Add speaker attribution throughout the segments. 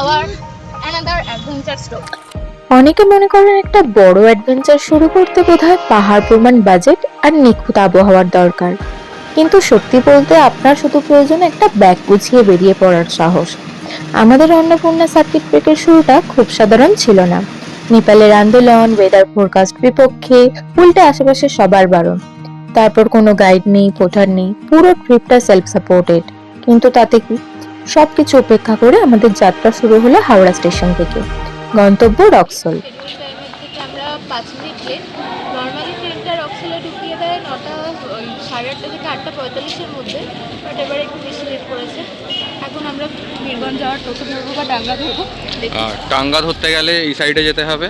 Speaker 1: our another adventure story.
Speaker 2: অনেকে মনে করেন একটা বড় অ্যাডভেঞ্চার শুরু করতে বোধহয় পাহাড় প্রমাণ বাজেট আর নিখুঁত আবহাওয়ার দরকার, কিন্তু সত্যি বলতে আপনার শুধু প্রয়োজন একটা ব্যাগ গুছিয়ে বেরিয়ে পড়ার সাহস। আমাদের অন্নপূর্ণা সার্কিট ব্রেকের শুরুটা খুব সাধারণ ছিল না। নেপালের আন্দোলন, ওয়েদার ফোরকাস্ট বিপক্ষে, উল্টে আশেপাশে সবার বারণ, তারপর কোনো গাইড নেই, পোর্টার নেই, পুরো ট্রিপটা সেলফ সাপোর্টেড। কিন্তু তাতে কি, সবকিছু উপেক্ষা করে আমাদের যাত্রা শুরু হলো হাওড়া স্টেশন থেকে, গন্তব্য রক্সল।
Speaker 1: আমরা 5 মিনিট লেট। নর্মালি ট্রেনটা রক্সলে ঢুকিয়ে দেয় 9টা 8:30 থেকে 8:45-এর মধ্যে, বাট এবারে একটু বেশি লেট করেছে। এখন আমরা বীরগঞ্জ যাওয়ার টোটো ধরবো বা টাঙ্গা ধরবো।
Speaker 3: টাঙ্গা ধরতে গেলে এই সাইডে যেতে হবে,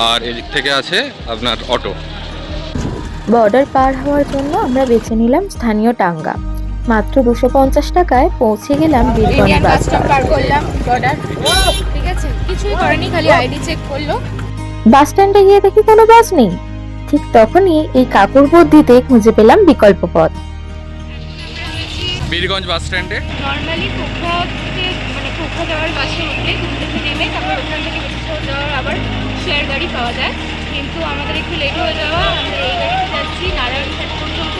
Speaker 3: আর এদিক থেকে আছে আপনার অটো।
Speaker 2: বর্ডার পার হওয়ার জন্য আমরা বেছে নিলাম স্থানীয় টাঙ্গা। মাত্র 250 টাকায় পৌঁছে গেলাম বীরগঞ্জ বাস
Speaker 1: স্টপ পার করলাম বর্ডার। ঠিক আছে, কিছুই করেনি, খালি আইডি চেক করলো।
Speaker 2: বাস স্ট্যান্ডে গিয়ে দেখি কোনো বাস নেই। ঠিক তখনই এই কাকুর বুদ্ধিতে খুঁজে পেলাম বিকল্প পথ।
Speaker 3: বীরগঞ্জ বাস স্ট্যান্ডে
Speaker 1: নর্মালি পোখরা থেকে পোখরা যাওয়ার বাসে উঠলে দুপুরে নেমে তারপর ওখান থেকে বেশি যাওয়ার আবার শেয়ার গাড়ি পাওয়া যায়, কিন্তু আমাদের একটু লেট হয়ে যাওয়া, আমরা এই গাড়িতে যাচ্ছি নারায়ণঘাট পর্যন্ত,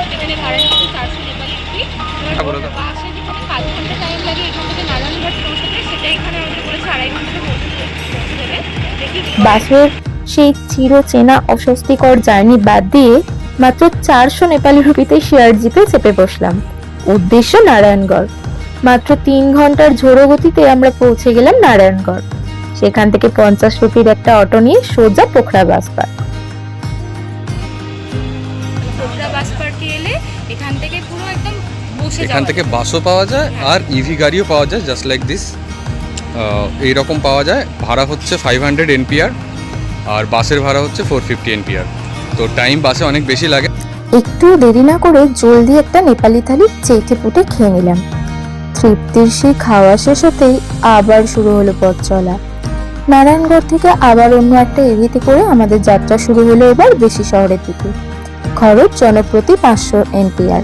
Speaker 1: যেখানে ভাড়া নিচ্ছে 400 নেপালি রুপি। বাসে যেখানে 5 ঘন্টা টাইম লাগে এখান থেকে নারায়ণঘাট পৌঁছাতে, সেটা এখানে আমাদের বলেছে 2.5 ঘন্টাতে পৌঁছে যাবে। দেখি
Speaker 2: বাসের সেই চিরচেনা অস্বস্তিকর জার্নি বাদ দিয়ে মাত্র 400 নেপালি রুপিতে শেয়ার জিপে চেপে বসলাম। উদ্দেশ্য নারায়ণগড়। মাত্র 3 ঘন্টার ঝোড়ো গতিতে আমরা পৌঁছে গেলাম নারায়ণগড়। সেখান থেকে 50 রুপির একটা অটো নিয়ে সোজা পোখরা বাস পার্ক।
Speaker 1: পোখরা বাস পার্কে এলে এখান থেকে পুরো একদম বসে
Speaker 3: এখান থেকে বাসও পাওয়া যায় আর ইভি গাড়িও পাওয়া যায়, জাস্ট লাইক দিস। এইরকম পাওয়া যায়। ভাড়া হচ্ছে 500 NPR আর বাসের ভাড়া হচ্ছে 450 NPR। তো টাইম বাসে অনেক বেশি লাগে।
Speaker 2: একটু দেরি না করে জলদি একটা নেপালি থালি চেটে পুটে খেয়ে নিলাম। তৃপ্তির সেই খাওয়া শেষ হতেই আবার শুরু হলো পথ চলা। নারায়ণগড় থেকে আবার অন্য একটা এভিতে করে আমাদের যাত্রা শুরু হলো এবার বেশি শহরের দিকে। খরচ জনপ্রতি 500 NPR।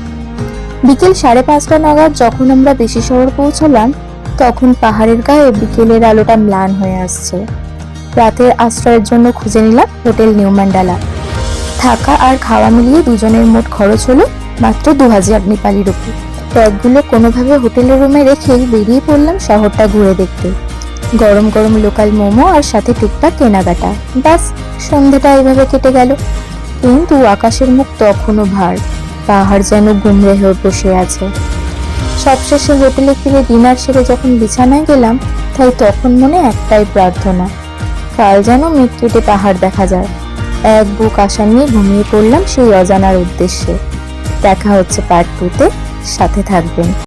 Speaker 2: বিকেল 5:30 নাগাদ যখন আমরা বেশি শহর পৌঁছলাম, তখন পাহাড়ের গায়ে বিকেলের আলোটা ম্লান হয়ে আসছে। রাতের আশ্রয়ের জন্য খুঁজে নিলাম হোটেল নিউ ম্যান্ডালা। থাকা আর খাওয়া মিলিয়ে দুজনের মোট খরচ হলো মাত্র 2000 নেপালি রুপি। ব্যাগগুলো কোনোভাবে হোটেলের রুমে রেখেই বেরিয়ে পড়লাম শহরটা ঘুরে দেখতে। গরম গরম লোকাল মোমো আর সাথে টুকটাক কেনাকাটা, ব্যাস সন্ধ্যেটা এইভাবে কেটে গেল। কিন্তু আকাশের মুখ তখনও ভার, পাহাড় যেন গুমরে হয়ে বসে আছে। সবশেষে হোটেলে ফিরে ডিনার সেরে যখন বিছানায় গেলাম, তাই তখন মনে একটাই প্রার্থনা, কাল যেন মেঘ কেটে পাহাড় দেখা যায়। এক বুক আশা নিয়ে ঘুমিয়ে পড়লাম সেই অজানার উদ্দেশ্যে। দেখা হচ্ছে পার্ট 2-তে, সাথে থাকবেন।